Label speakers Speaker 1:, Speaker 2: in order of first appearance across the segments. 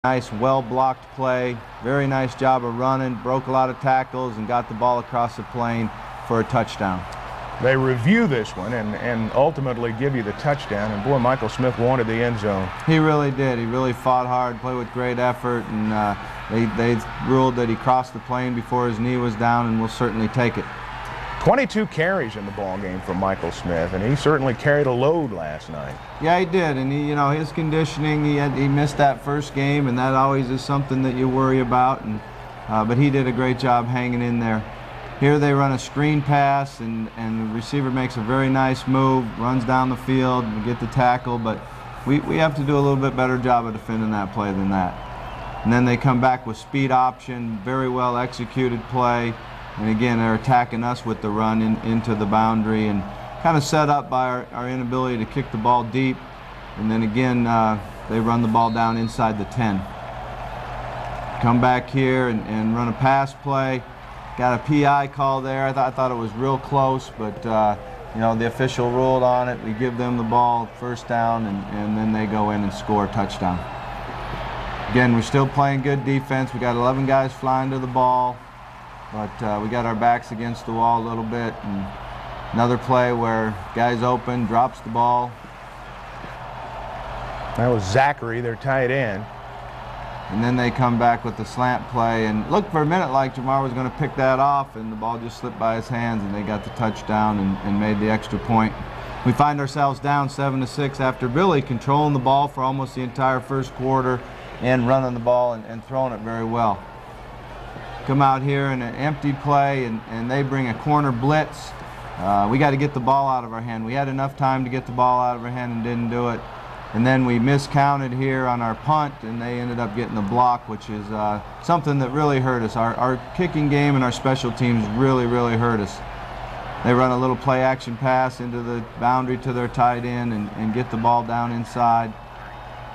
Speaker 1: Nice, well-blocked play, very nice job of running, broke a lot of tackles, and got the ball across the plane for a touchdown.
Speaker 2: They review this one and ultimately give you the touchdown, and boy, Michael Smith wanted the end zone.
Speaker 1: He really did. He really fought hard, played with great effort, and they ruled that he crossed the plane before his knee was down, and we'll certainly take it.
Speaker 2: 22 carries in the ball game for Michael Smith, and he certainly carried a load last night.
Speaker 1: Yeah, he did, and his conditioning, he missed that first game, and that always is something that you worry about, and but he did a great job hanging in there. Here they run a screen pass, and the receiver makes a very nice move, runs down the field, we get the tackle, but we have to do a little bit better job of defending that play than that. And then they come back with speed option, very well executed play, and again they're attacking us with the run into the boundary, and kind of set up by our inability to kick the ball deep. And then again they run the ball down inside the 10. Come back here and run a pass play. Got a PI call there. I thought it was real close, but the official ruled on it. We give them the ball, first down, and then they go in and score a touchdown. Again, we're still playing good defense. We got 11 guys flying to the ball, but we got our backs against the wall a little bit. And another play where guy's open, drops the ball.
Speaker 2: That was Zachary, their tight end.
Speaker 1: And then they come back with the slant play, and looked for a minute like Jamar was going to pick that off, and the ball just slipped by his hands, and they got the touchdown and made the extra point. We find ourselves down 7-6 after really controlling the ball for almost the entire first quarter and running the ball and throwing it very well. Come out here in an empty play, and they bring a corner blitz. We got to get the ball out of our hand. We had enough time to get the ball out of our hand and didn't do it. And then we miscounted here on our punt, and they ended up getting the block, which is something that really hurt us. Our kicking game and our special teams really, really hurt us. They run a little play action pass into the boundary to their tight end and get the ball down inside.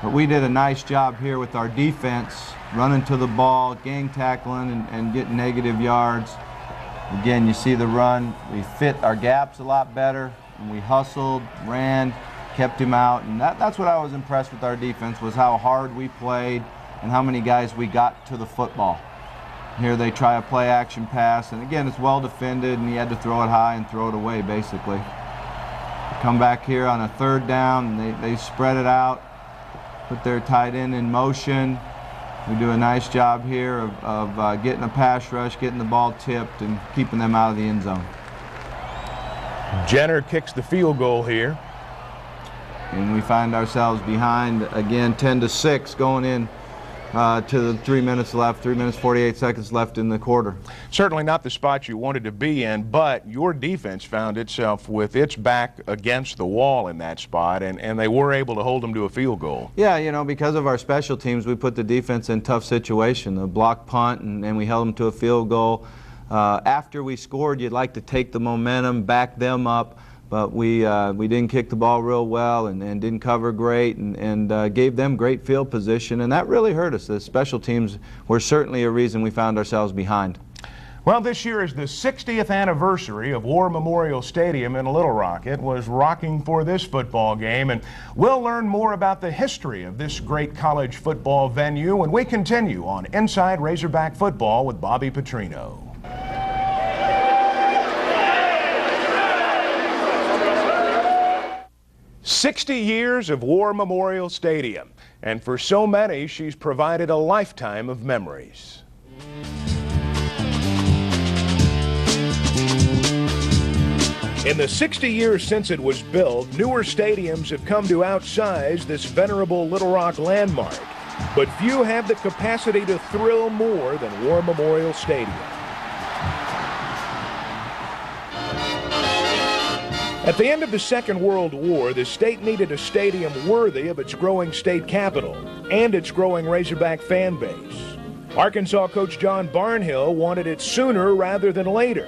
Speaker 1: But we did a nice job here with our defense, running to the ball, gang tackling, and getting negative yards. Again, you see the run. We fit our gaps a lot better, and we hustled, ran, kept him out, and that's what I was impressed with our defense, was how hard we played and how many guys we got to the football. Here they try a play action pass, and again it's well defended, and he had to throw it high and throw it away basically. Come back here on a third down, and they spread it out, put their tight end in motion. We do a nice job here of getting a pass rush, getting the ball tipped, and keeping them out of the end zone.
Speaker 2: Jenner kicks the field goal here.
Speaker 1: And we find ourselves behind again 10-6 going in to the 3 minutes left, 3 minutes 48 seconds left in the quarter.
Speaker 2: Certainly not the spot you wanted to be in, but your defense found itself with its back against the wall in that spot, and they were able to hold them to a field goal.
Speaker 1: Yeah, because of our special teams, we put the defense in tough situation. The block punt, and we held them to a field goal. After we scored, you'd like to take the momentum, back them up. But we didn't kick the ball real well and didn't cover great and gave them great field position, and that really hurt us. The special teams were certainly a reason we found ourselves behind.
Speaker 2: Well, this year is the 60th anniversary of War Memorial Stadium in Little Rock. It was rocking for this football game, and we'll learn more about the history of this great college football venue when we continue on Inside Razorback Football with Bobby Petrino. 60 years of War Memorial Stadium, and for so many, she's provided a lifetime of memories. In the 60 years since it was built, newer stadiums have come to outsize this venerable Little Rock landmark, but few have the capacity to thrill more than War Memorial Stadium. At the end of the Second World War, the state needed a stadium worthy of its growing state capital and its growing Razorback fan base. Arkansas coach John Barnhill wanted it sooner rather than later.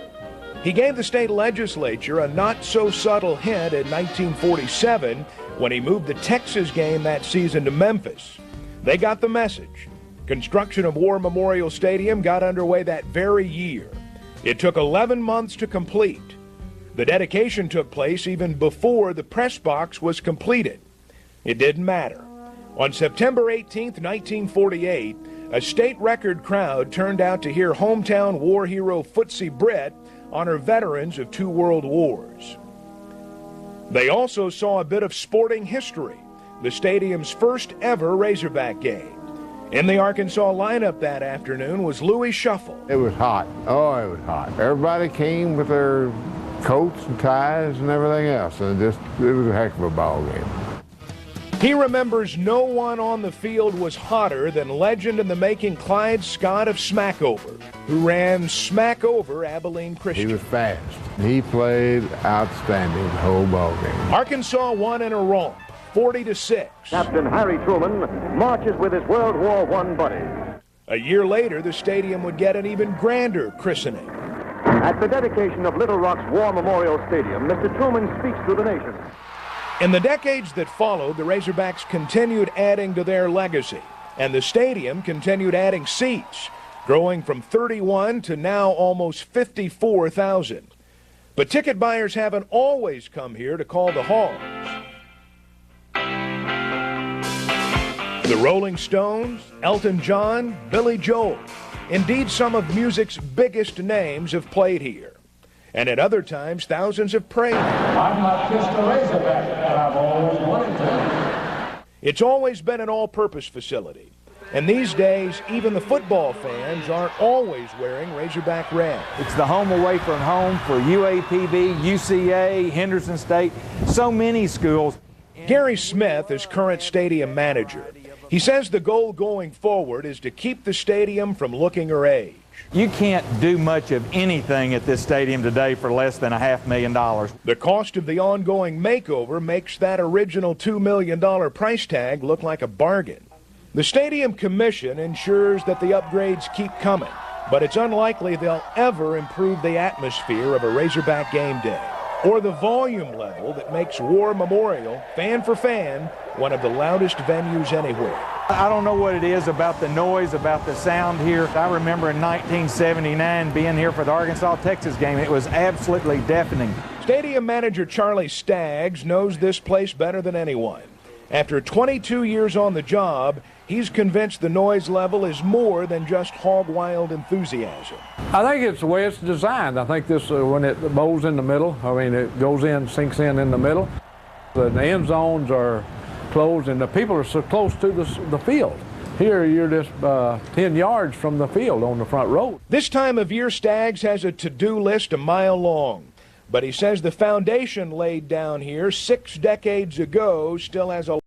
Speaker 2: He gave the state legislature a not-so-subtle hint in 1947 when he moved the Texas game that season to Memphis. They got the message. Construction of War Memorial Stadium got underway that very year. It took 11 months to complete. The dedication took place even before the press box was completed. It didn't matter. On September 18, 1948, a state record crowd turned out to hear hometown war hero Footsie Britt honor veterans of 2 world wars. They also saw a bit of sporting history, the stadium's first ever Razorback game. In the Arkansas lineup that afternoon was Louis Shuffle.
Speaker 3: It was hot. Oh, it was hot. Everybody came with their coats and ties and everything else, and it was a heck of a ball game.
Speaker 2: He remembers no one on the field was hotter than legend in the making Clyde Scott of Smackover, who ran smack over Abilene Christian.
Speaker 3: He was fast. He played outstanding the whole ball game.
Speaker 2: Arkansas won in a romp, 40-6.
Speaker 4: Captain Harry Truman marches with his World War I buddy.
Speaker 2: A year later, the stadium would get an even grander christening.
Speaker 4: At the dedication of Little Rock's War Memorial Stadium, Mr. Truman speaks to the nation.
Speaker 2: In the decades that followed, the Razorbacks continued adding to their legacy, and the stadium continued adding seats, growing from 31 to now almost 54,000. But ticket buyers haven't always come here to call the Hogs. The Rolling Stones, Elton John, Billy Joel, indeed some of music's biggest names have played here. And at other times, thousands have prayed.
Speaker 5: I've not kissed a Razorback, and I've always wanted to.
Speaker 2: It's always been an all-purpose facility. And these days, even the football fans aren't always wearing Razorback red.
Speaker 6: It's the home away from home for UAPB, UCA, Henderson State, so many schools.
Speaker 2: Gary Smith is current stadium manager. He says the goal going forward is to keep the stadium from looking her age.
Speaker 6: You can't do much of anything at this stadium today for less than $500,000.
Speaker 2: The cost of the ongoing makeover makes that original $2 million price tag look like a bargain. The Stadium Commission ensures that the upgrades keep coming, but it's unlikely they'll ever improve the atmosphere of a Razorback game day or the volume level that makes War Memorial, fan for fan, one of the loudest venues anywhere.
Speaker 6: I don't know what it is about the noise, about the sound here. I remember in 1979 being here for the Arkansas-Texas game. It was absolutely deafening.
Speaker 2: Stadium manager Charlie Staggs knows this place better than anyone. After 22 years on the job, he's convinced the noise level is more than just hog-wild enthusiasm.
Speaker 7: I think it's the way it's designed. I think this, when it bows in the middle, I mean, it goes in, sinks in the middle. The end zones are closed, and the people are so close to the field. Here, you're just 10 yards from the field on the front row.
Speaker 2: This time of year, Staggs has a to-do list a mile long. But he says the foundation laid down here 6 decades ago still has a